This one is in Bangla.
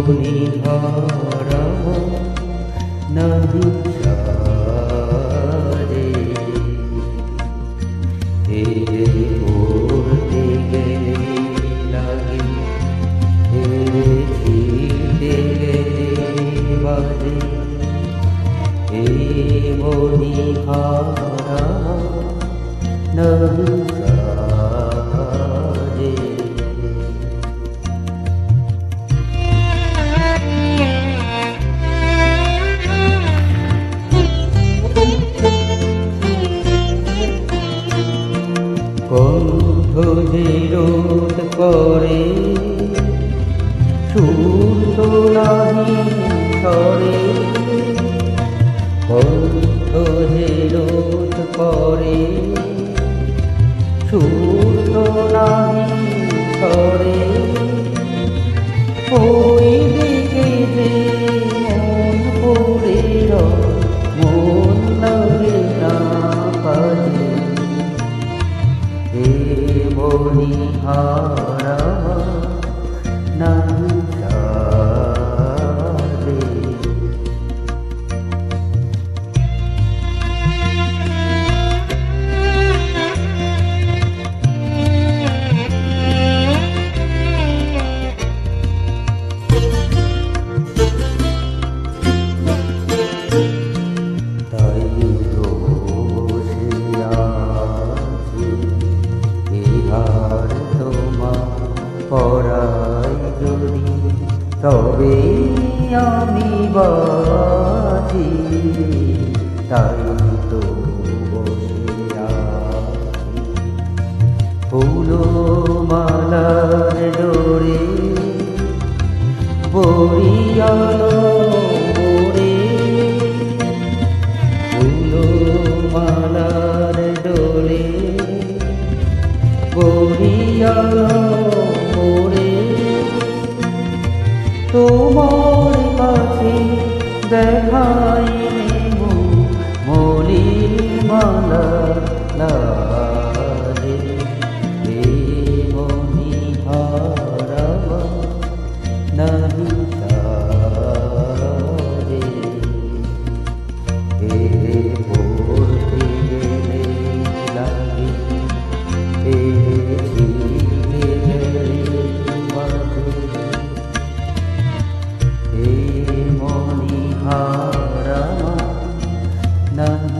মণিহারা নাহি সারে হেরে পড়তে গেলে লাগে হেরে ছিঁড়তে গেলে বাজে এই মণিহারা নাহি সারে কণ্ঠ যে রোধ করে সুর তো নাহি সরে কণ্ঠ যে রোধ করে সুর তো নাহি সরে ওই দিকে যে মন পড়ে মন লাগে না পারে মণিহারা নাহি সারে তাই তো পরাই যদি তবে আমি বাঁচি তাই তো বসে আছি ফুলো মালার ডোরে বরিয়ালো মোরে ফুলো মালার ডোরে বরিয়ালো তোমার কাছে দেখাই নেব মলির মালা লাগে মণিহারা নাহি সারে হেরে পড়তে গেলে লাগে হেরে ছিঁড়তে গেলে বাজে মণিহারা নাহি